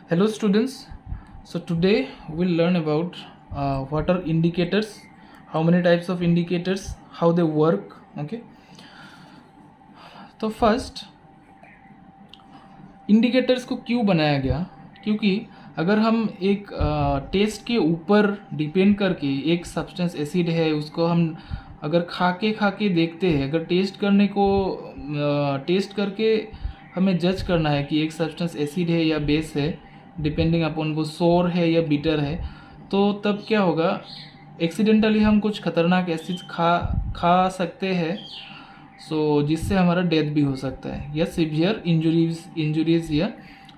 Hello students, so today we'll learn about what are indicators, how many types of indicators, how they work. Okay, तो first indicators को क्यों बनाया गया, क्योंकि अगर हम एक टेस्ट के ऊपर डिपेंड करके एक सब्सटेंस एसिड है उसको हम अगर खा के देखते हैं, अगर टेस्ट करके हमें जज करना है कि एक सब्सटेंस एसिड है या बेस है, डिपेंडिंग अपॉन वो सोर है या बिटर है, तो तब क्या होगा, एक्सीडेंटली हम कुछ खतरनाक एसिड खा सकते हैं, जिससे हमारा डेथ भी हो सकता है या सीवियर इंजरीज या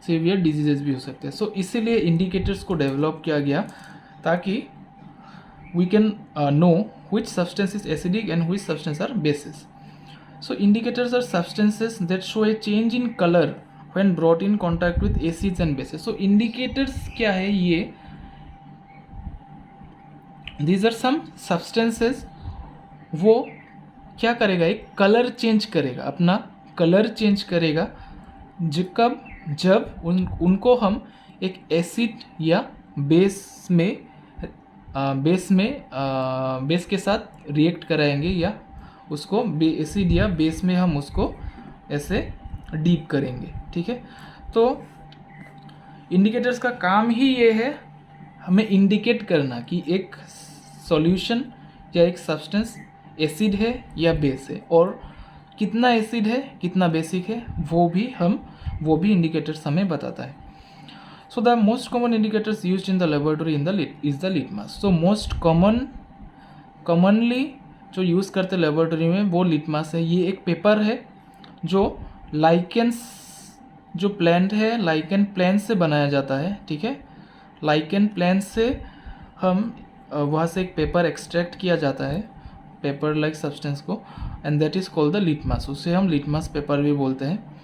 सीवियर डिजीजेस भी हो सकते हैं। इसीलिए इंडिकेटर्स को डेवलप किया गया ताकि we can know which substance is acidic and which substance are bases. So indicators are substances that show a change in color when brought in contact with acids and bases. So indicators क्या है ये, these are some substances, वो क्या करेगा, एक colour change करेगा, अपना colour change करेगा जब उनको हम एक एसिड या बेस के साथ रिएक्ट कराएंगे या उसको एसिड या बेस में हम उसको ऐसे डीप करेंगे। ठीक है, तो इंडिकेटर्स का काम ही ये है, हमें इंडिकेट करना कि एक सॉल्यूशन या एक सब्सटेंस एसिड है या बेस है, और कितना एसिड है कितना बेसिक है वो भी इंडिकेटर्स हमें बताता है। So the most common indicators used in the laboratory is the litmus. So most commonly जो यूज़ करते लेबोरेटरी में वो लिटमस है। ये एक पेपर है जो जो प्लांट है लाइकेन प्लांट से बनाया जाता है। ठीक है, लाइकेन प्लांट से हम वहाँ से एक पेपर एक्सट्रैक्ट किया जाता है, पेपर लाइक सब्सटेंस को, and that is called the litmus. उसे हम लिटमस पेपर भी बोलते हैं।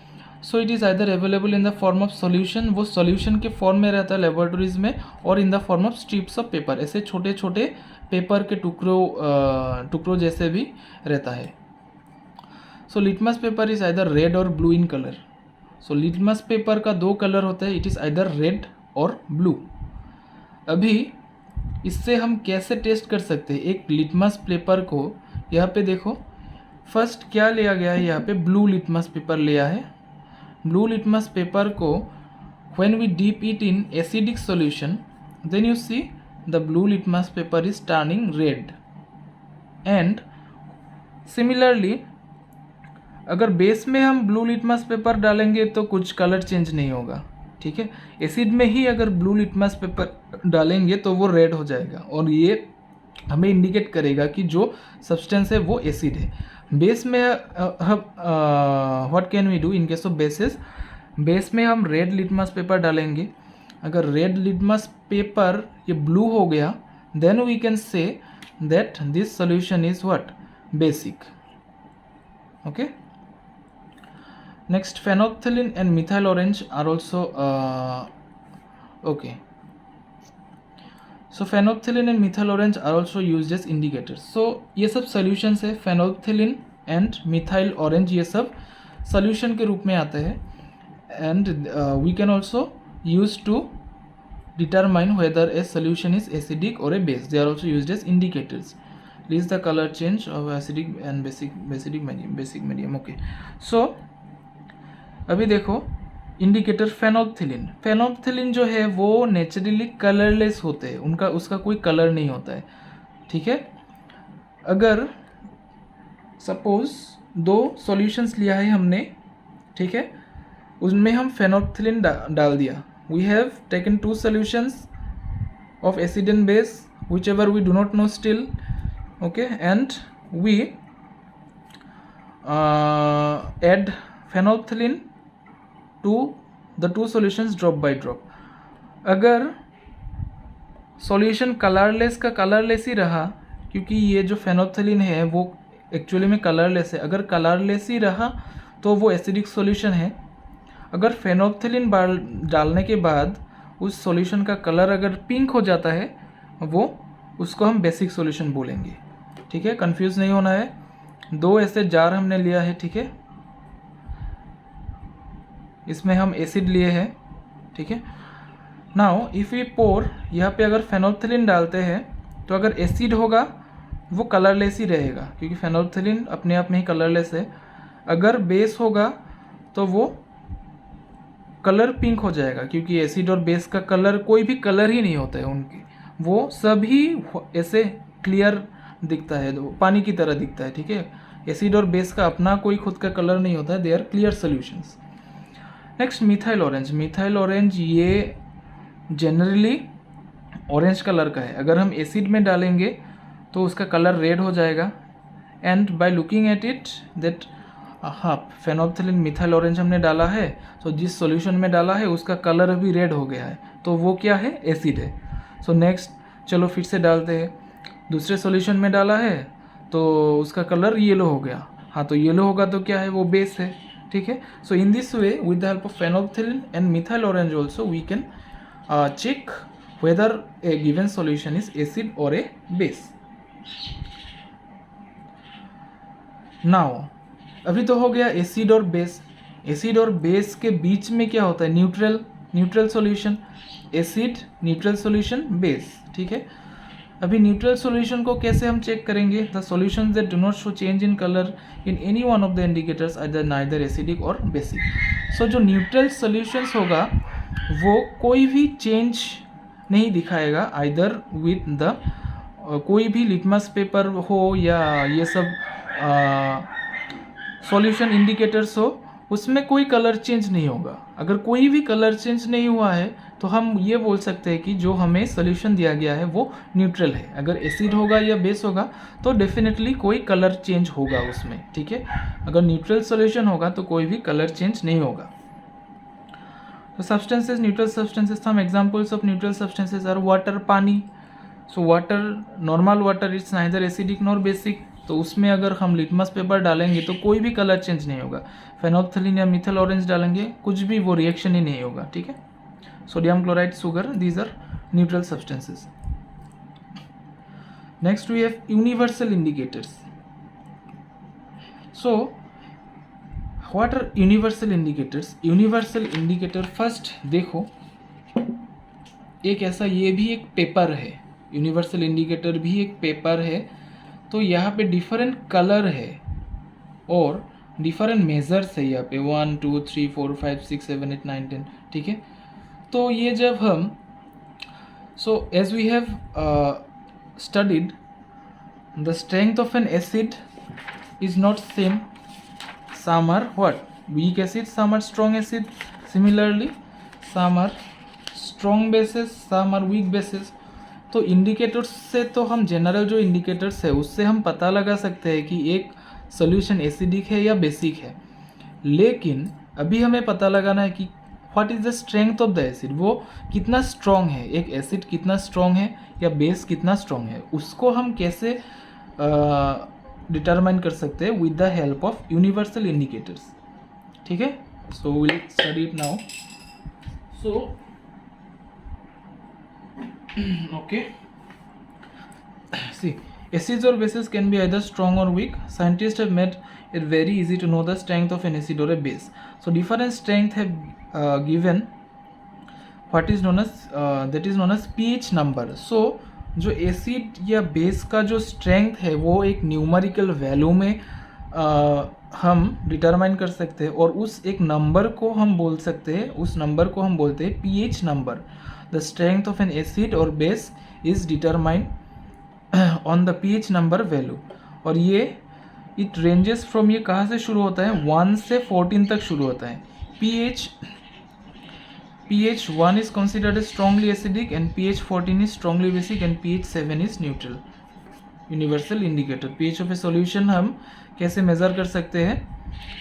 So it is either available in the form of solution, वो सॉल्यूशन के फॉर्म में रहता है लेबोरेटरीज में, और in the form of strips of paper, ऐसे छोटे छोटे पेपर के टुकड़ों जैसे भी रहता है। So litmus paper is either red or blue in colour. So litmus paper का दो कलर होता है, it is either red or blue. अभी इससे हम कैसे टेस्ट कर सकते हैं एक लिटमस पेपर को, यहाँ पे देखो फर्स्ट क्या लिया गया है, यहाँ पे ब्लू लिटमस पेपर लिया है। ब्लू litmus paper को when we dip it in acidic solution, then you see the blue litmus paper is turning red. And similarly अगर बेस में हम ब्लू लिटमस पेपर डालेंगे तो कुछ कलर चेंज नहीं होगा। ठीक है, एसिड में ही अगर ब्लू लिटमस पेपर डालेंगे तो वो रेड हो जाएगा, और ये हमें इंडिकेट करेगा कि जो सब्सटेंस है वो एसिड है। बेस में what can we do in case of basis, base में हम रेड लिटमस पेपर डालेंगे। अगर रेड लिटमस पेपर ये ब्लू हो गया, then we can say that this solution is what, basic. Okay, next phenolphthalein and methyl orange are also okay. So phenolphthalein and methyl orange are also used as indicators. So ये सब solutions है, phenolphthalein and methyl orange ये सब solution के रूप में आते हैं, and we can also use to determine whether a solution is acidic or a base. They are also used as indicators. List the color change of acidic and basic medium. Okay, so अभी देखो indicator फेनोल्फथैलीन जो है वो naturally colourless होते हैं, उसका कोई colour नहीं होता है। ठीक है, अगर सपोज दो सॉल्यूशंस लिया है हमने, ठीक है, उसमें हम फेनोल्फथैलीन डाल दिया, we have taken two solutions of acid and base whichever we do not know still, okay, and we add phenolphthalein to the two solutions drop by drop. अगर सॉल्यूशन कलरलेस का colourless ही रहा, क्योंकि ये जो फेनोल्फथैलीन है वो actually में कलरलेस है, अगर कलरलेस ही रहा तो वो एसिडिक सॉल्यूशन है। अगर फेनोल्फथैलीन डालने के बाद उस सॉल्यूशन का कलर अगर पिंक हो जाता है, उसको हम बेसिक सॉल्यूशन बोलेंगे। ठीक है, कंफ्यूज नहीं होना है। दो ऐसे जार हमने लिया है, ठीक है, इसमें हम एसिड लिए हैं, ठीक है, नाउ इफ़ वी पोर, यहाँ पे अगर फेनोल्फथलीन डालते हैं तो अगर एसिड होगा वो कलरलेस ही रहेगा, क्योंकि फेनोल्फथलीन अपने आप में ही कलरलेस है। अगर बेस होगा तो वो कलर पिंक हो जाएगा, क्योंकि एसिड और बेस का कलर कोई भी कलर ही नहीं होता है उनकी, वो सभी ऐसे क्लियर दिखता है, पानी की तरह दिखता है, ठीक है। एसिड और बेस का अपना कोई खुद का कलर नहीं होता है, they are clear solutions. Next methyl orange. Methyl orange ये जनरली ऑरेंज कलर का है। अगर हम एसिड में डालेंगे तो उसका कलर रेड हो जाएगा। And by looking at it that हाँ, फेनोल्फथलीन मिथाइल ऑरेंज हमने डाला है, तो जिस सॉल्यूशन में डाला है उसका कलर अभी रेड हो गया है, तो वो क्या है, एसिड है। सो नेक्स्ट चलो फिर से डालते हैं। दूसरे सॉल्यूशन में डाला है तो उसका कलर येलो हो गया, हाँ तो येलो होगा तो क्या है, वो बेस है, ठीक है। So in this way with the help of phenolphthalein and methyl orange also we can check whether a given solution is acid or a base. Now अभी तो हो गया एसिड और बेस। एसिड और बेस के बीच में क्या होता है, neutral solution. Acid neutral solution base, ठीक है। अभी न्यूट्रल सॉल्यूशन को कैसे हम चेक करेंगे, the solutions that do not show change in colour in any one of the indicators either neither acidic और बेसिक। सो जो न्यूट्रल सॉल्यूशंस होगा वो कोई भी चेंज नहीं दिखाएगा, आइदर विथ द कोई भी लिटमस पेपर हो या ये सब सॉल्यूशन इंडिकेटर्स हो, उसमें कोई कलर चेंज नहीं होगा। अगर कोई भी कलर चेंज नहीं हुआ है तो हम ये बोल सकते हैं कि जो हमें सॉल्यूशन दिया गया है वो न्यूट्रल है। अगर एसिड होगा या बेस होगा तो डेफिनेटली कोई कलर चेंज होगा उसमें, ठीक है। अगर न्यूट्रल सॉल्यूशन होगा तो कोई भी कलर चेंज नहीं होगा। तो substances, neutral substances, some examples of neutral substances are water, पानी। So water, normal water it's neither acidic nor basic, तो उसमें अगर हम लिटमस पेपर डालेंगे तो कोई भी कलर चेंज नहीं होगा। फेनोल्फथलीन या मिथाइल ऑरेंज डालेंगे कुछ भी, वो रिएक्शन ही नहीं होगा, ठीक है। Sodium chloride, sugar, these are neutral substances. Next we have universal indicators. So what are universal indicators? Universal indicator, first देखो एक ऐसा, ये भी एक पेपर है, यूनिवर्सल इंडिकेटर भी एक पेपर है। तो यहाँ पे डिफरेंट कलर है और डिफरेंट मेजर्स है यहाँ पे 1 2 3 4 5 6 7 8 9 10, ठीक है। तो ये जब हम, so as we have studied the strength of an acid is not same, some are what, weak acid, some are strong acid, similarly some are strong bases, some are weak bases। तो indicators से तो हम general जो indicators है उससे हम पता लगा सकते हैं कि एक सोल्यूशन एसिडिक है या बेसिक है, लेकिन अभी हमें पता लगाना है कि what is the strength of the acid, वो कितना स्ट्रॉन्ग है, एक एसिड कितना स्ट्रॉन्ग है या बेस कितना स्ट्रॉन्ग है, उसको हम कैसे डिटरमाइन कर सकते हैं with the help of universal indicators, ठीक है। So will study it now. So okay, see, acids or bases can be either strong or weak. Scientists have made it very easy to know the strength of an acid or a base. So different strength have given what is known as that is known as pH number. So जो acid या base का जो strength है वो एक numerical value में हम determine कर सकते हैं और उस एक नंबर को हम बोल सकते हैं, उस नंबर को हम बोलते हैं pH number. The strength of an acid और base is determined on the pH number value. और ये इट रेंजेस फ्रॉम, ये कहाँ से शुरू होता है, 1 से 14 तक शुरू होता है। pH 1 is considered as strongly acidic and pH 14 is strongly basic and pH 7 is neutral. Universal indicator, pH of a solution हम कैसे मेज़र कर सकते हैं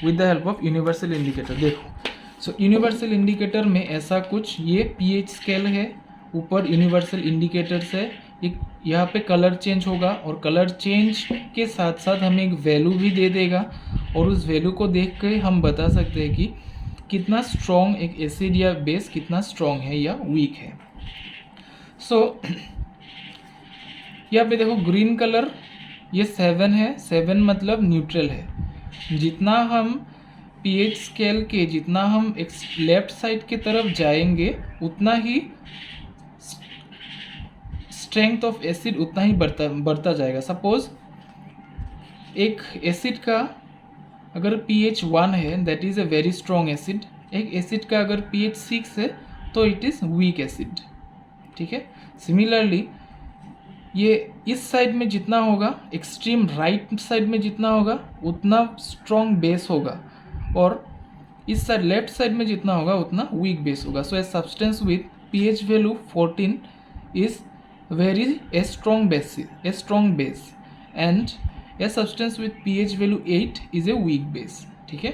with the help of universal indicator। देखो, so universal indicator में ऐसा कुछ, ये pH स्केल है, ऊपर universal indicators है, एक यहाँ पे कलर चेंज होगा और कलर चेंज के साथ साथ हमें एक वैल्यू भी दे देगा और उस वैल्यू को देख के हम बता सकते हैं कि कितना स्ट्रॉन्ग एक एसिड या बेस कितना स्ट्रॉन्ग है या वीक है। सो यहाँ पे देखो ग्रीन कलर, ये 7 है, 7 मतलब न्यूट्रल है। जितना हम पीएच स्केल के जितना हम लेफ्ट साइड की तरफ जाएंगे उतना ही स्ट्रेंथ ऑफ एसिड उतना ही बढ़ता जाएगा। सपोज एक एसिड का अगर pH 1 है that is a very strong acid, एक एसिड का अगर pH 6 है तो इट इज़ वीक एसिड, ठीक है। सिमिलरली ये इस साइड में जितना होगा, एक्सट्रीम राइट साइड में जितना होगा उतना स्ट्रॉन्ग बेस होगा, और इस साइड लेफ्ट साइड में जितना होगा उतना वीक बेस होगा। So a substance with pH value 14 is very a strong base and a substance with pH value 8 is a weak base, ठीक है।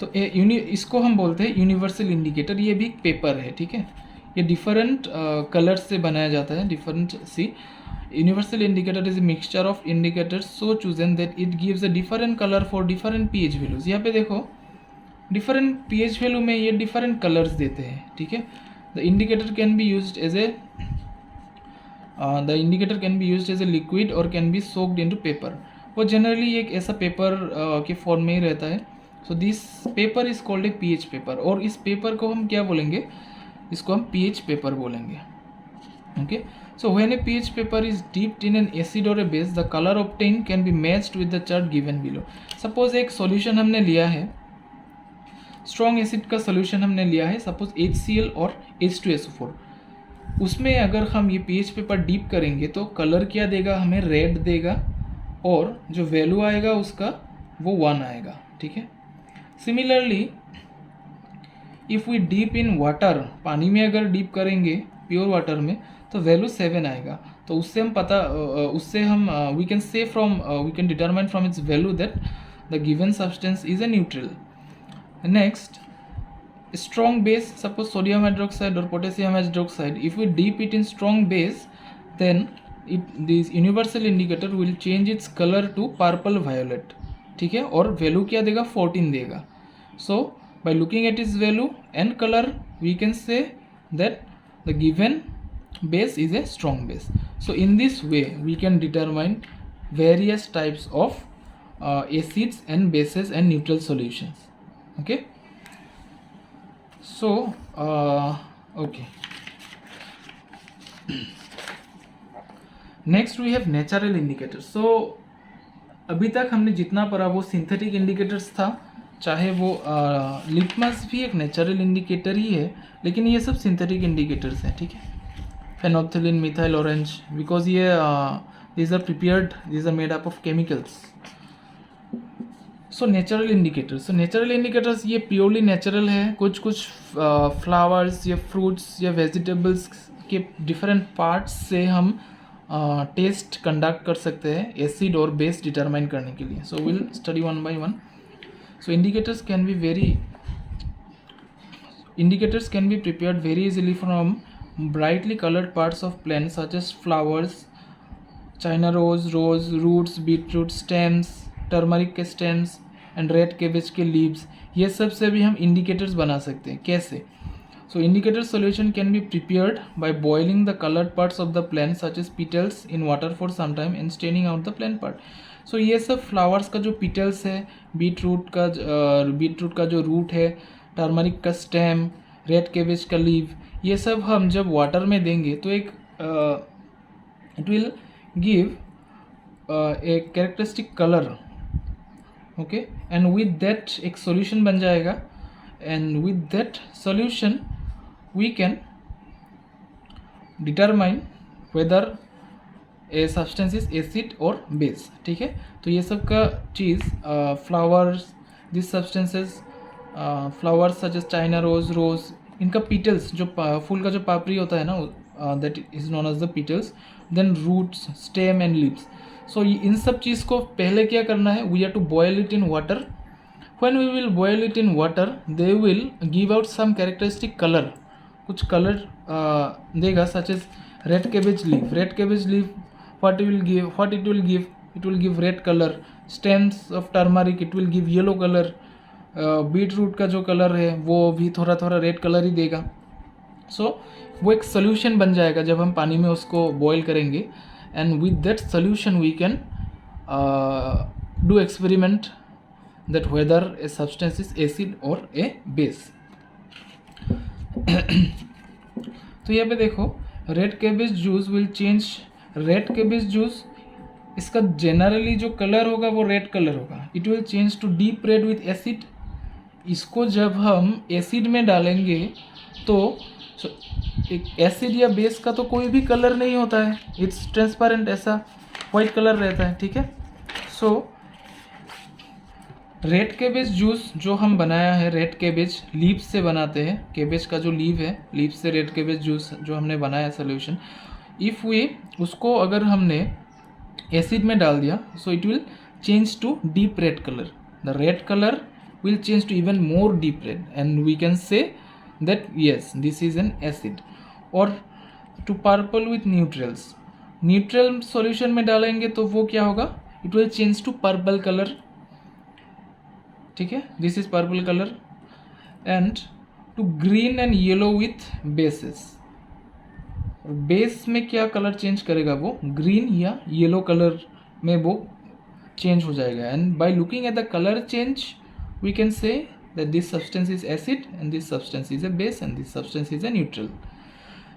तो इसको हम बोलते हैं यूनिवर्सल इंडिकेटर। ये भी एक पेपर है, ठीक है। ये डिफरेंट कलर्स से बनाया जाता है, different see. Universal indicator is a mixture of indicators so chosen that it gives a different colour for different pH values. यहाँ पे देखो डिफरेंट pH वैल्यू में ये डिफरेंट कलर्स देते हैं, ठीक है। The indicator can be used as a liquid और can be soaked into paper. वो जनरली एक ऐसा पेपर के फॉर्म में ही रहता है। So this paper is called a pH paper, और इस पेपर को हम क्या बोलेंगे, इसको हम pH पेपर बोलेंगे, okay. So when a pH paper is dipped in an acid और a base the colour obtain can be matched with the chart given below. Suppose एक सॉल्यूशन हमने लिया है, स्ट्रॉन्ग एसिड का सॉल्यूशन हमने लिया है, सपोज HCl और H2SO4। उसमें अगर हम ये pH पेपर डीप करेंगे तो कलर क्या देगा, हमें रेड देगा, और जो वैल्यू आएगा उसका वो 1 आएगा, ठीक है। Similarly if we dip in water, पानी में अगर डीप करेंगे प्योर वाटर में तो वैल्यू 7 आएगा। तो उससे हम we can say we can determine from its value that the given substance is a neutral. Next, strong base, suppose sodium hydroxide or potassium hydroxide, if we dip it in strong base then this universal indicator will change its color to purple violet, ठीक है, और value क्या देगा, 14 देगा। सो by looking at its value and color we can say that the given base is a strong base. So in this way we can determine various types of acids and bases and neutral solutions, okay. So okay, next we have natural indicators. So अभी तक हमने जितना पढ़ा वो synthetic indicators था, चाहे वो litmus भी एक नेचुरल इंडिकेटर ही है, लेकिन ये सब सिंथेटिक इंडिकेटर्स हैं, ठीक है। फेनोल्फथालीन, मिथाइल ऑरेंज, बिकॉज ये these are prepared, these are made up of chemicals. So natural indicators ये प्योरली नेचुरल है। कुछ फ्लावर्स या फ्रूट्स या वेजिटेबल्स के डिफरेंट पार्ट्स से हम टेस्ट कंडक्ट कर सकते हैं एसिड और बेस डिटरमाइन करने के लिए। So will study one by one. So indicators can be prepared very easily from brightly coloured parts of plants such as flowers, China rose, roots, beetroot, stems, turmeric के stems and red cabbage के leaves, ये सब से भी हम indicators बना सकते हैं। कैसे? So indicator solution can be prepared by boiling the coloured parts of the plant such as petals in water for some time and straining out the plant part. So ये सब फ्लावर्स का जो पिटल्स है, beetroot का जो root है, turmeric का stem, red cabbage का लीव, ये सब हम जब वाटर में देंगे तो एक it will give a characteristic colour, okay, and with that एक सॉल्यूशन बन जाएगा, and with that solution we can determine whether a substance is acid और बेस, ठीक है। तो ये सब का चीज़ flowers, this substances, flowers such as China rose, इनका पीटल्स, जो फूल का जो पापड़ी होता है ना, that is known as the petals, then roots, stem and leaves. So इन सब चीज़ को पहले क्या करना है, we have to boil it in water. When we will boil it in water they will give out some characteristic colour, कुछ colour देगा such as red cabbage leave. what it will give red color, stems of turmeric it will give yellow color, beetroot का जो colour है वो भी थोड़ा red colour ही देगा। सो वो एक सोल्यूशन बन जाएगा जब हम पानी में उसको बॉईल करेंगे, and with that solution we can do experiment that whether a substance is acid or a base. तो यहाँ पे देखो red cabbage juice will change, red cabbage juice इसका जनरली जो कलर होगा वो रेड कलर होगा. It will change to deep red with acid. इसको जब हम एसिड में डालेंगे तो एक एसिड या बेस का तो कोई भी कलर नहीं होता है, इट्स ट्रांसपेरेंट, ऐसा वाइट कलर रहता है. ठीक है. सो रेड कैबेज जूस जो हम बनाया है, रेड कैबेज लीव्स से बनाते हैं. कैबेज का जो लीव है, लीव से रेड कैबेज जूस जो हमने बनाया है सोल्यूशन, इफ़ वी उसको अगर हमने एसिड में डाल दिया, so it will change to deep red colour. The red colour will change to even more deep red and we can say that yes, this is an acid. or to purple with neutrals. Neutral solution में डालेंगे तो वो क्या होगा, it will change to purple color. ठीक है, this is purple color. and to green and yellow with bases. Base में क्या कलर चेंज करेगा, वो ग्रीन या येलो कलर में वो चेंज हो जाएगा. And by looking at the colour change we can say that this substance is acid and this substance is a base and this substance is a neutral.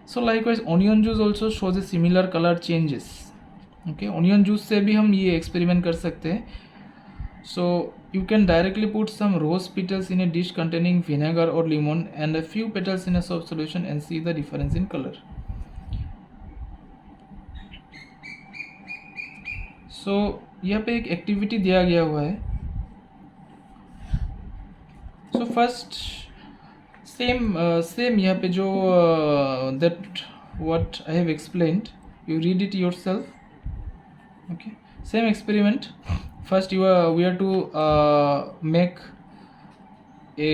So likewise onion juice also shows a similar color changes. Okay, onion juice से भी हम ये experiment कर सकते हैं. So you can directly put some rose petals in a dish containing vinegar or lemon and a few petals in a soap solution and see the difference in color. So यहाँ पे एक activity दिया गया हुआ है. So first same यहाँ पे जो that what I have explained, you read it yourself. Okay, same experiment. First we are to make a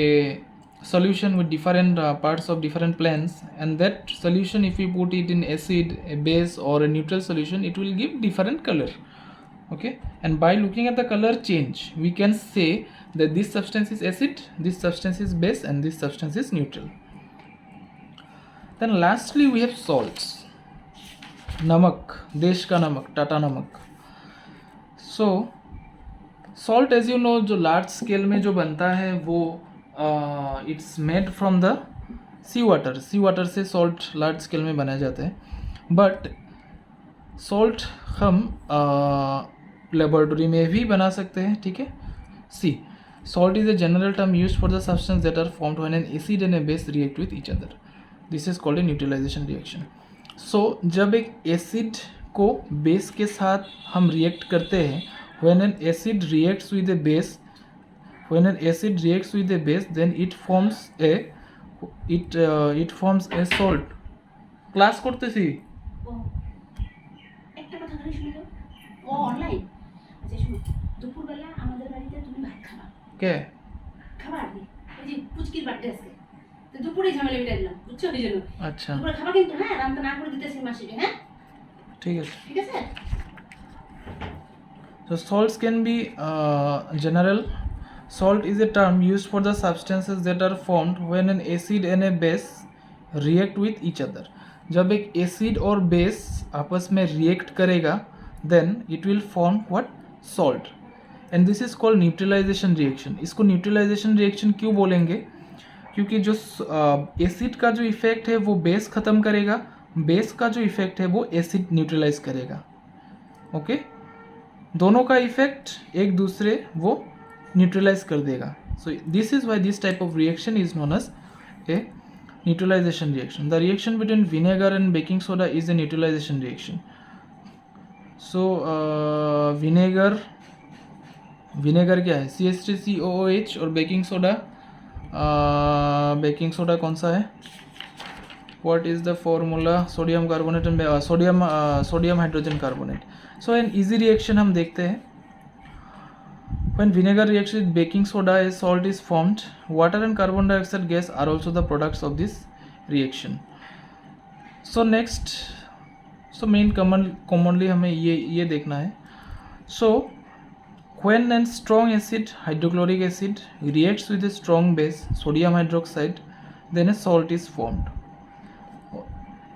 solution with different parts of different plants, and that solution if we put it in acid, a base or a neutral solution, it will give different color. Okay, and by looking at the color change we can say that this substance is acid, this substance is base and this substance is neutral. Then lastly we have salts. नमक, देश का नमक, टाटा नमक. So salt as you know जो large scale में जो बनता है वो it's made from the sea water. sea water से salt large scale में बनाए जाते हैं. but salt हम लेबोरेटरी में भी बना सकते हैं. ठीक है. See, salt is a general term used for the substance that are formed when an acid and a base react with each other. This is called a neutralization reaction. So जब एक acid को base के साथ हम react करते हैं, when an acid reacts with a base, then it forms a salt. Class করতেছি একটা কথা শুনো ও অনলাইন. আচ্ছা শুনো, দুপুরবেলা আমাদের বাড়িতে তুমি ভাত খাবা. কে খাবার? এই যে পুচকির বার্থডে আছে, তো দুপুরে ঝামেলা মিটাই দিলাম, বুঝছো? এই জন্য আচ্ছা দুপুরে খাবা কিন্তু, হ্যাঁ রান্না না করে দিতেছি মাসিকে. হ্যাঁ ঠিক আছে, ঠিক আছে. So salts can be general. Salt is a term used for the substances that are formed when an acid and a base react with each other. जब एक एसिड और बेस आपस में रिएक्ट करेगा, then it will form what? Salt. And this is called neutralization reaction. इसको neutralization reaction क्यों बोलेंगे? क्योंकि जो एसिड का जो इफेक्ट है वो बेस ख़त्म करेगा, बेस का जो इफेक्ट है वो एसिड न्यूट्रलाइज करेगा. ओके, दोनों का इफेक्ट एक दूसरे वो न्यूट्रलाइज कर देगा. So this is why this type of reaction is known as a neutralization reaction. The reaction between vinegar and baking soda is a neutralization reaction. So vinegar क्या है? CH3COOH. और बेकिंग सोडा कौन सा है? What is the formula? Sodium carbonate and sodium hydrogen carbonate. So an easy reaction हम देखते हैं. When vinegar reacts with baking soda, a salt is formed. Water and carbon dioxide gas are also the products of this reaction. So next, so main commonly हमें ये देखना है. So when a strong acid, hydrochloric acid, reacts with a strong base, sodium hydroxide, then a salt is formed.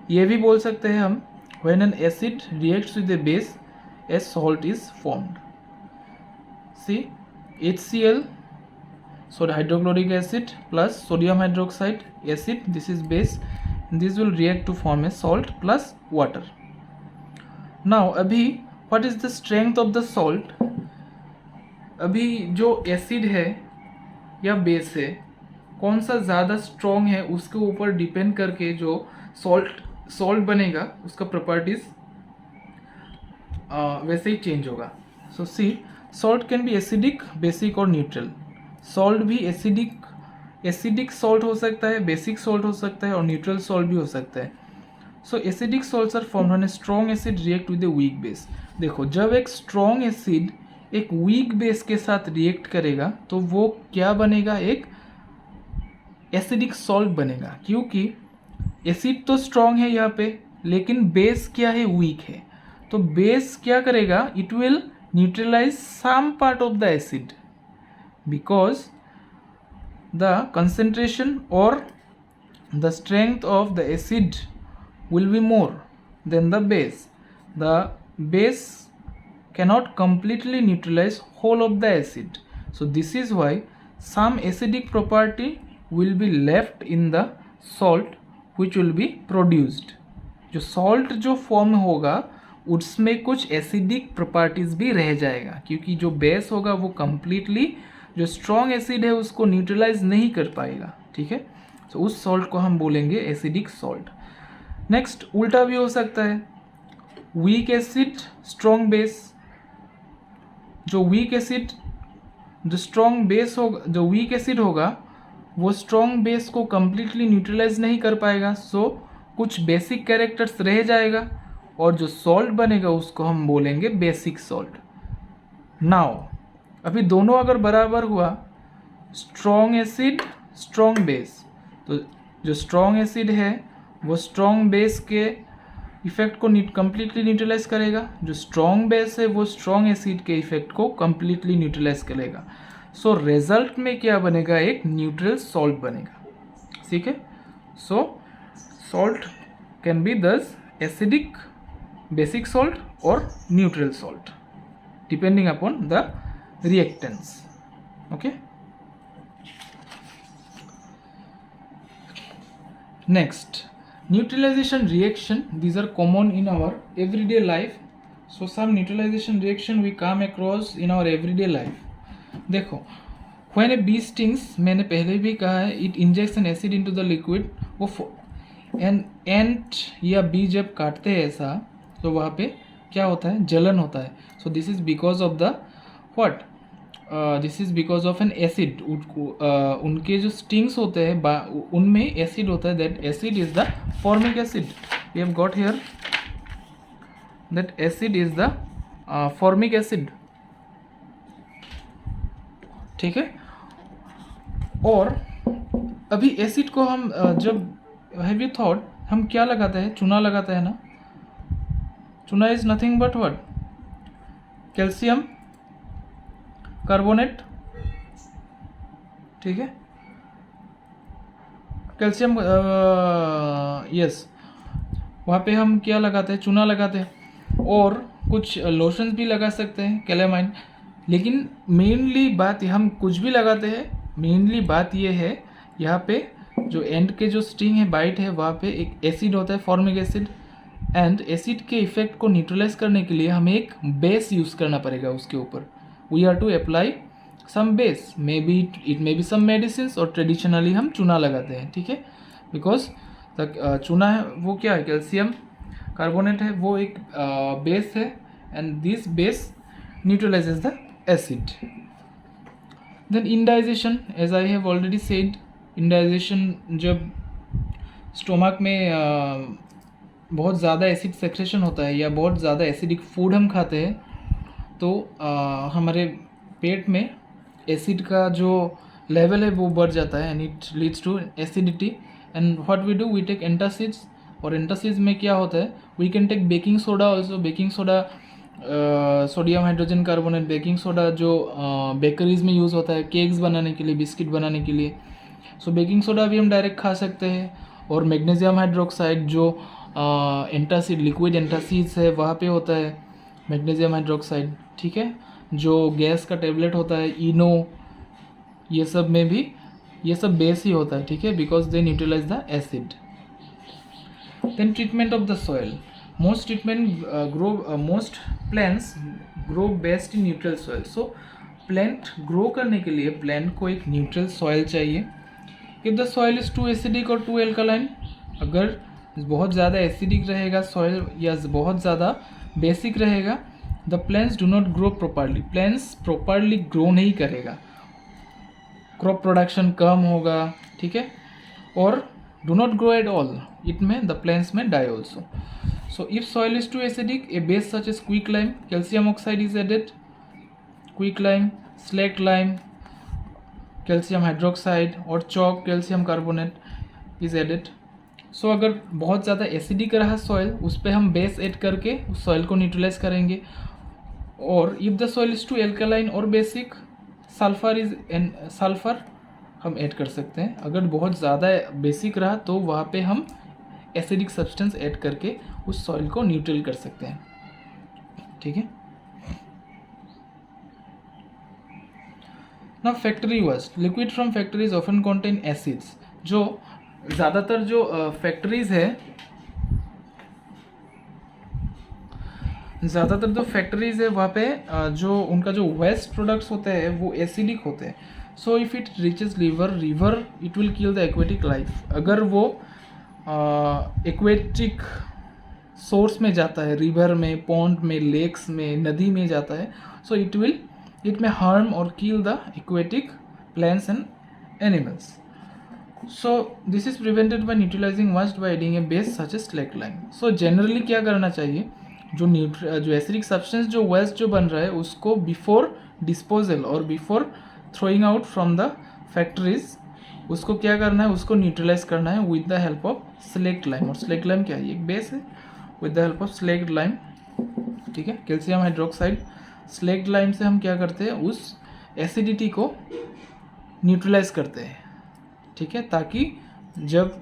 ये भी बोल सकते हैं हम, when an acid reacts with a base, a salt is formed. See, HCl, so hydrochloric acid plus sodium hydroxide acid, this is base, this will react to form a salt plus water. Now अभी what is the strength of the salt? अभी जो acid है या base है कौन सा ज़्यादा strong है उसके ऊपर डिपेंड करके जो सॉल्ट बनेगा उसका प्रॉपर्टीज वैसे ही चेंज होगा. So see salt can be acidic, basic और न्यूट्रल. सॉल्ट भी एसिडिक सॉल्ट हो सकता है, बेसिक सॉल्ट हो सकता है और न्यूट्रल सॉल्ट भी हो सकता है. So acidic salts are formed when a strong acid react with a weak base. देखो जब एक स्ट्रॉन्ग एसिड एक वीक बेस के साथ रिएक्ट करेगा तो वो क्या बनेगा, एक एसिडिक सॉल्ट बनेगा. क्योंकि एसिड तो स्ट्रॉन्ग है यहाँ पे लेकिन बेस क्या है, वीक है. तो बेस क्या करेगा, it will neutralise some part of the acid because the concentration और the strength of the acid will be more than the base. The base cannot completely neutralize whole of the acid. So this is why some acidic property will be left in the salt which will be produced. जो salt जो form होगा उसमें कुछ acidic properties भी रह जाएगा क्योंकि जो base होगा वो completely जो strong acid है उसको neutralize नहीं कर पाएगा. ठीक है, तो उस salt को हम बोलेंगे acidic salt. नेक्स्ट उल्टा भी हो सकता है, वीक एसिड स्ट्रॉन्ग बेस. जो वीक एसिड जो स्ट्रॉन्ग बेस होगा, जो वीक एसिड होगा वो स्ट्रॉन्ग बेस को कम्प्लीटली न्यूट्रलाइज नहीं कर पाएगा. सो कुछ बेसिक कैरेक्टर्स रह जाएगा और जो सॉल्ट बनेगा उसको हम बोलेंगे बेसिक सॉल्ट. नाउ अभी दोनों अगर बराबर हुआ, स्ट्रॉन्ग एसिड स्ट्रॉन्ग बेस, तो जो स्ट्रॉन्ग एसिड है वो स्ट्रॉन्ग बेस के इफेक्ट को कम्प्लीटली न्यूट्रलाइज करेगा, जो स्ट्रॉन्ग बेस है वो स्ट्रॉन्ग एसिड के इफेक्ट को कम्प्लीटली न्यूट्रलाइज करेगा. सो रिजल्ट में क्या बनेगा, एक न्यूट्रल सॉल्ट बनेगा. ठीक है, सो सॉल्ट कैन बी दस एसिडिक, बेसिक सॉल्ट और neutral salt depending upon the reactance. Okay, next neutralization reaction. These are common in our everyday life. So some neutralization reaction we come across in our everyday life. देखो when a bee stings, मैंने पहले भी कहा है, it injects an acid into the liquid. वो ant या bee जब काटते हैं ऐसा तो वहाँ पे क्या होता है, जलन होता है. So this is because of the what? This is because of an acid. उनके जो स्टिंग्स होते हैं उनमें एसिड होता है. That acid is the formic acid. We have got here that acid is the formic acid. ठीक है, और अभी एसिड को हम जब हैव यू थॉट हम क्या लगाते हैं, चूना लगाते हैं ना. चूना is nothing but what, calcium carbonate. ठीक है, कैल्शियम यस, वहाँ पे हम क्या लगाते हैं, चूना लगाते हैं और कुछ लोशंस भी लगा सकते हैं, कैलेमाइन. लेकिन मेनली बात हम कुछ भी लगाते हैं, मेनली बात ये है यहाँ पे जो एंड के जो स्टिंग है, बाइट है, वहाँ पे एक एसिड होता है, फॉर्मिक एसिड. एंड एसिड के इफेक्ट को न्यूट्रलाइज करने के लिए हमें एक बेस यूज़ करना पड़ेगा उसके ऊपर. We are to apply some base, maybe it may be some medicines और ट्रेडिशनली हम चूना लगाते हैं. ठीक है, बिकॉज चूना है वो क्या है, कैल्शियम कार्बोनेट है, वो एक बेस है and this base neutralises the acid. Then indigestion, as I have already said, indigestion जब स्टोमक में बहुत ज़्यादा एसिड सेक्रेशन होता है या बहुत ज़्यादा एसिडिक फूड हम खाते हैं तो हमारे पेट में एसिड का जो लेवल है वो बढ़ जाता है and it leads to acidity. And what we do, we take antacids. और एंटासिड्स में क्या होता है, we can take baking soda also. Baking soda, sodium hydrogen carbonate, baking soda जो बेकरीज में यूज़ होता है केक्स बनाने के लिए, बिस्किट बनाने के लिए. सो बेकिंग सोडा भी हम डायरेक्ट खा सकते हैं. और मैग्नीशियम हाइड्रोक्साइड जो एंटासिड, लिक्विड एंटासिड्स है वहाँ पे होता है मैग्नीशियम हाइड्रोक्साइड. ठीक है, जो गैस का टेबलेट होता है, इनो, ये सब में भी ये सब बेस ही होता है, ठीक है, because they neutralise the acid. Then treatment of the soil. Most plants grow best in neutral soil. So plant grow करने के लिए प्लांट को एक न्यूट्रल सॉइल चाहिए. If the soil is too acidic और टू एल्कालाइन, अगर बहुत ज़्यादा एसिडिक रहेगा सॉइल या बहुत ज़्यादा बेसिक रहेगा, the plants do not grow properly. Plants properly grow नहीं करेगा, क्रॉप प्रोडक्शन कम होगा, ठीक है, और do not grow at all, it में द प्लांट्स में die also. So if soil is too acidic, a base such as quicklime, calcium oxide is added. Quicklime, slaked lime, calcium hydroxide और chalk calcium carbonate is added. So अगर बहुत ज़्यादा acidic रहा soil, उस पर हम base add करके उस सॉइल को न्यूट्रलाइज करेंगे. और if the soil is too alkaline और बेसिक, सल्फर हम ऐड कर सकते हैं. अगर बहुत ज़्यादा बेसिक रहा तो वहाँ पे हम एसिडिक सब्सटेंस ऐड करके उस सॉइल को न्यूट्रल कर सकते हैं, ठीक है. ना factory waste. Liquid from factories often contain acids. जो ज़्यादातर जो फैक्ट्रीज है, ज़्यादातर जो फैक्ट्रीज है वहाँ पे जो उनका जो वेस्ट प्रोडक्ट्स होते हैं वो एसिडिक होते हैं. So if it reaches river it will kill the aquatic life. अगर वो एक्वेटिक सोर्स में जाता है, रिवर में, पॉन्ड में, लेक्स में, नदी में जाता है, so it may harm or kill the aquatic plants and animals. So this is prevented by neutralising waste by adding a base such as slaked lime. सो जनरली क्या करना चाहिए, जो एसिडिक सब्सटेंस जो वेस्ट जो बन रहा है उसको बिफोर डिस्पोजल और before throwing out from the factories, उसको क्या करना है, उसको न्यूट्रलाइज करना है with the help of slack lime. और स्लैक लाइम क्या है, एक बेस है. With the help of slack lime, ठीक है, कैल्शियम हाइड्रोक्साइड, स्लैक लाइम से हम क्या करते हैं, उस एसिडिटी को न्यूट्रलाइज करते हैं, ठीक है, ताकि जब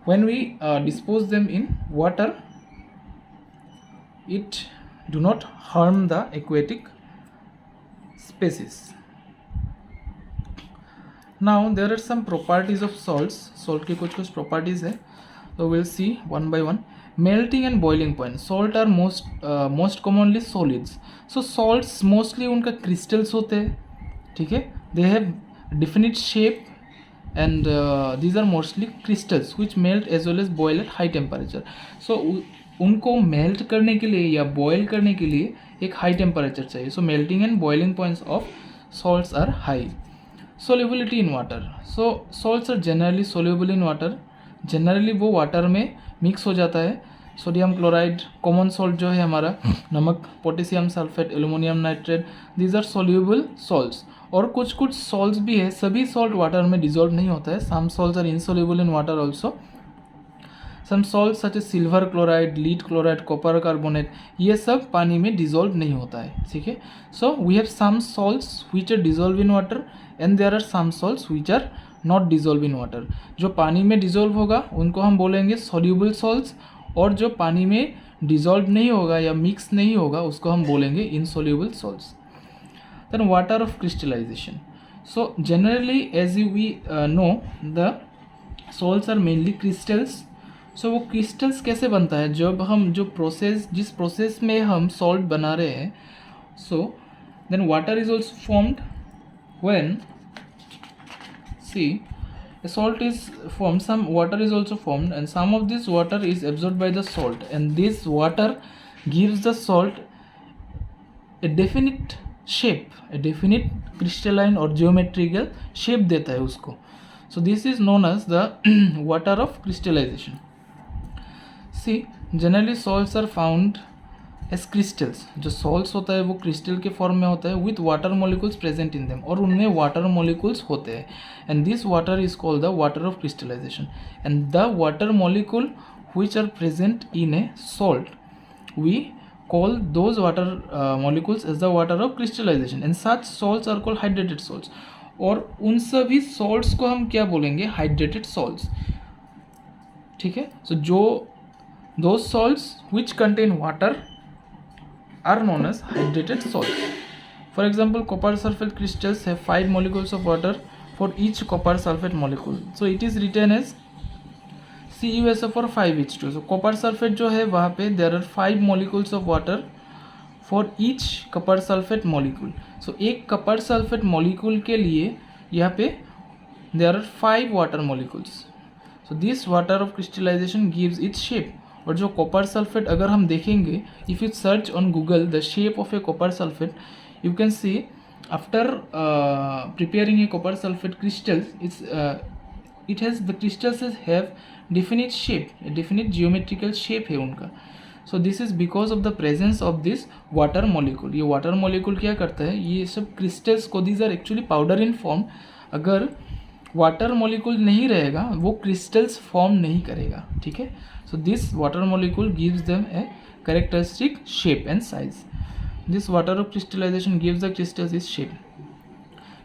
when we dispose them in water it do not harm the aquatic species. Now there are some properties of salts. Salt की कुछ properties है, so we'll see one by one. Melting and boiling point. Salt are most commonly solids. So salts mostly उनका crystals होते हैं, ठीक है, they have definite shape and these are mostly crystals which melt as well as boil at high temperature. So उनको melt करने के लिए या बॉयल करने के लिए एक हाई टेम्परेचर चाहिए. So melting and boiling points of salts are high. Solubility in water. So salts are generally soluble in water. Generally वो वाटर में मिक्स हो जाता है. सोडियम क्लोराइड, कॉमन सॉल्ट जो है हमारा, नमक, potassium sulphate, aluminium nitrate, these are soluble salts. और कुछ सॉल्ट्स भी है, सभी सॉल्ट वाटर में डिजोल्व नहीं होता है. Some salts are insoluble in water also. Some salt such as silver chloride, lead chloride, copper carbonate, ये सब पानी में डिजोल्व नहीं होता है, ठीक है. So we have some salts which are dissolve in water and there are some salts which are not dissolve in water. जो पानी में डिजोल्व होगा उनको हम बोलेंगे सॉल्यूबल सॉल्ट्स, और जो पानी में डिजोल्व नहीं होगा या मिक्स नहीं होगा उसको हम बोलेंगे insoluble salts. Then water of crystallisation. So generally as we know the salts are mainly crystals. So वो क्रिस्टल्स कैसे बनता है, जब हम जिस प्रोसेस में हम सॉल्ट बना रहे हैं, so then water is also formed when a salt is formed, some water is also formed, and some of this water is absorbed by the salt, and this water gives the salt a definite shape, a definite crystalline or geometrical shape देता है उसको. So this is known as the water of crystallization. See, generally salts are found as crystals. जो salts होता है वो crystal के form में होता है with water molecules present in them, और उनमें water molecules होते हैं, and this water is called the water of crystallization. And the water molecule which are present in a salt, we call those water molecules as the water of crystallization, and such salts are called hydrated salts. और उन सभी salts को हम क्या बोलेंगे, hydrated salts, ठीक है. So those salts which contain water are known as hydrated salts. For example, copper sulfate crystals have 5 molecules of water for each copper sulfate molecule. So it is written as CuSO4 5H2. So copper sulfate जो है वहाँ पे there are 5 molecules of water for each copper sulfate molecule. So एक copper sulfate molecule के लिए यहाँ पे there are 5 water molecules. So this water of crystallization gives its shape. और जो copper sulfate अगर हम देखेंगे, if you search on Google the shape of a copper sulfate, you can see after preparing a copper sulfate crystals, the crystals have definite shape, a definite geometrical shape है उनका. So this is because of the presence of this water molecule. ये water molecule क्या करता है, ये सब crystals को, these are actually powder in form. अगर वाटर मॉलिक्यूल नहीं रहेगा वो क्रिस्टल्स फॉर्म नहीं करेगा, ठीक है. So this water molecule gives them a characteristic shape and size. This water of crystallisation gives the crystals is shape.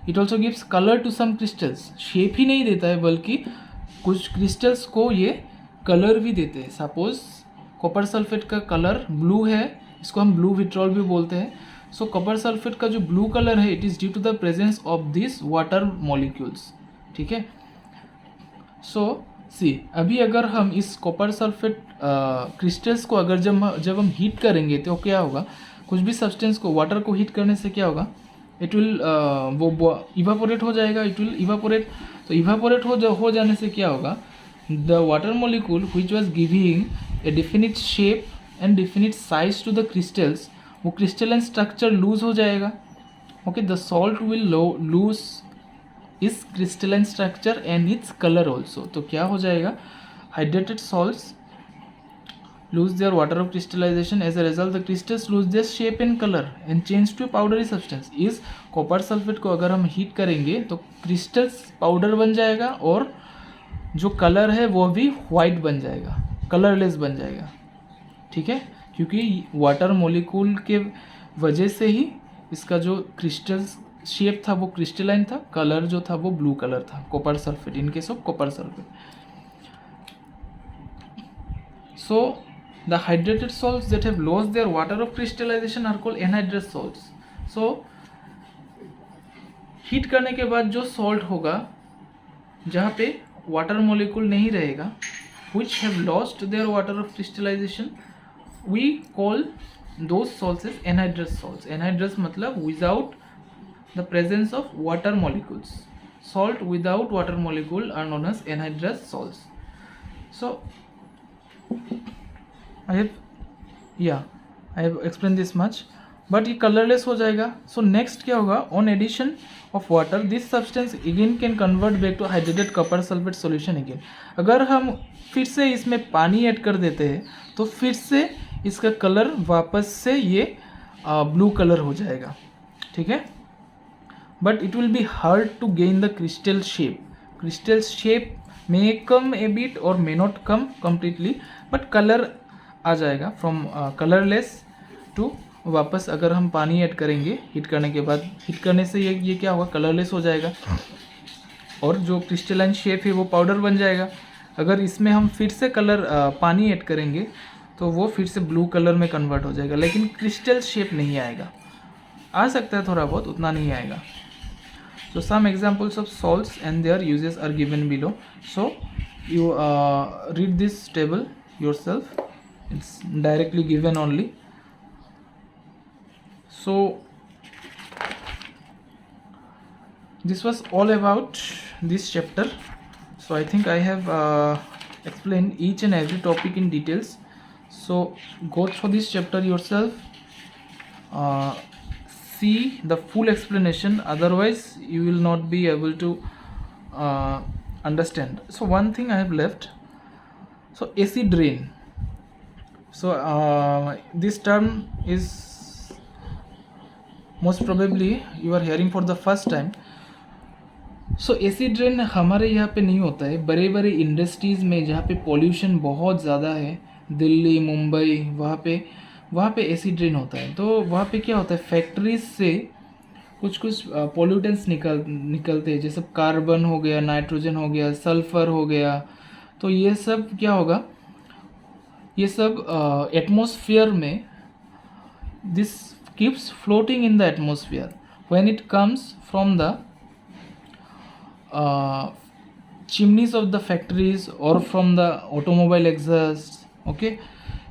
It also gives colour to some crystals. Shape ही नहीं देता है बल्कि कुछ क्रिस्टल्स को ये कलर भी देते हैं. सपोज कॉपर सल्फेट का कलर ब्लू है, इसको हम ब्लू विट्रॉल भी बोलते हैं. सो कॉपर सल्फेट का जो ब्लू कलर है it is due to the presence of this water molecules, ठीक है. सो सी अभी अगर हम इस कॉपर सल्फेट क्रिस्टल्स को अगर जब हम हीट करेंगे तो क्या होगा, कुछ भी सब्सटेंस को वाटर को हीट करने से क्या होगा, इट विल वो इवापोरेट हो जाएगा. It will evaporate. तो इवापोरेट हो जाने से क्या होगा, the water molecule which was giving a definite shape and definite size to the crystals, वो क्रिस्टलाइन स्ट्रक्चर लूज हो जाएगा. Okay, the salt will lose its crystalline structure and its colour also. तो क्या हो जाएगा, hydrated salts lose their water of crystallization. As a result the crystals lose their shape and color and change to a powdery substance. इस copper sulphate को अगर हम heat करेंगे तो क्रिस्टल्स पाउडर बन जाएगा और जो कलर है वो भी वाइट बन जाएगा, कलरलेस बन जाएगा, ठीक है. क्योंकि वाटर मॉलिक्यूल के वजह से ही इसका जो क्रिस्टल्स शेप था वो क्रिस्टलाइन था, कलर जो था वो ब्लू कलर था, copper sulphate, in case of copper sulphate. So the hydrated salts that have lost their water of crystallization are called anhydrous salts. So heat करने के बाद जो सॉल्ट होगा जहाँ पे वाटर मॉलिक्यूल नहीं रहेगा, which have lost their water of crystallization, we call those salts as anhydrous salts. Anhydrous मतलब without the presence of water molecules. Salt without water molecule are known as anhydrous salts. So I have explained this much. But ये colourless हो जाएगा. So next क्या होगा, on addition of water this substance again can convert back to hydrated copper sulphate solution again. अगर हम फिर से इसमें पानी ऐड कर देते हैं तो फिर से इसका कलर वापस से ये ब्लू कलर हो जाएगा, ठीक है. But it will be hard to gain the crystal shape. Crystal shape may come a bit और may not come completely, but colour आ जाएगा. फ्रॉम कलरलेस टू वापस अगर हम पानी ऐड करेंगे हीट करने के बाद, हीट करने से ये क्या होगा, कलरलेस हो जाएगा और जो क्रिस्टलाइन शेप है वो पाउडर बन जाएगा. अगर इसमें हम फिर से पानी ऐड करेंगे तो वो फिर से ब्लू कलर में कन्वर्ट हो जाएगा, लेकिन क्रिस्टल शेप नहीं आएगा. आ सकता है थोड़ा बहुत, उतना नहीं आएगा. So some examples of salts and their uses are given below. So you read this table yourself. It's directly given only. So this was all about this chapter. So I think I have explained each and every topic in details. So go through this chapter yourself. See the full explanation, otherwise you will not be able to understand. So one thing I have left, so acid rain. So this term is most probably you are hearing for the first time. So acid rain हमारे यहाँ पे नहीं होता है, बड़े बड़े industries में जहाँ पे पॉल्यूशन बहुत ज़्यादा है, दिल्ली मुंबई, वहाँ पे एसिड रेन होता है. तो वहाँ पे क्या होता है, फैक्ट्रीज से कुछ पोल्यूटेंट्स निकलते हैं, जैसे कार्बन हो गया, नाइट्रोजन हो गया, सल्फ़र हो गया. तो ये सब क्या होगा, ये सब एटमॉस्फेयर में this keeps floating in the atmosphere when it comes from the chimneys of the factories or from the automobile exhaust. Okay,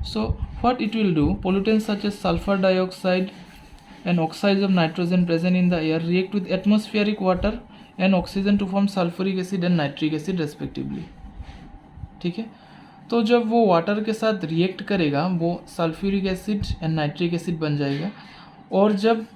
so what it will do, pollutants such as sulfur dioxide and oxides of nitrogen present in the air react with atmospheric water and oxygen to form sulfuric acid and nitric acid respectively. ठीक है, तो जब वो water के साथ react करेगा वो sulphuric acid and nitric acid बन जाएगा, और जब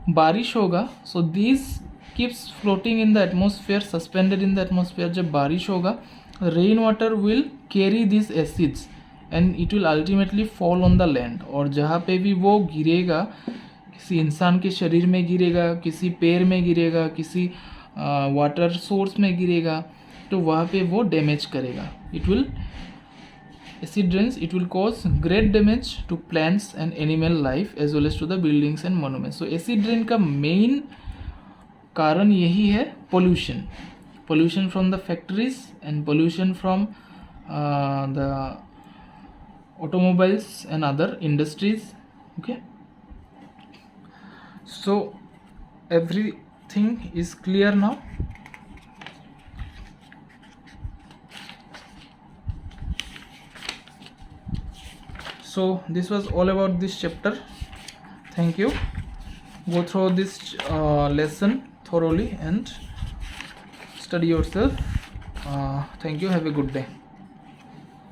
बारिश होगा so this keeps floating in the atmosphere, suspended in the atmosphere. जब बारिश होगा rain water will carry this acids and it will ultimately fall on the land. और जहाँ पे भी वो गिरेगा, किसी इंसान के शरीर में गिरेगा, किसी पेड़ में गिरेगा, किसी वाटर सोर्स में गिरेगा, तो वहाँ पे वो डैमेज करेगा. It will acid rains, it will cause great damage to plants and animal life as well as to the buildings and monuments. So acid rain का main कारण यही है pollution from the factories and pollution from the automobiles and other industries. Okay, so everything is clear now. So this was all about this chapter. Thank you. Go through this lesson thoroughly and study yourself. Thank you. Have a good day.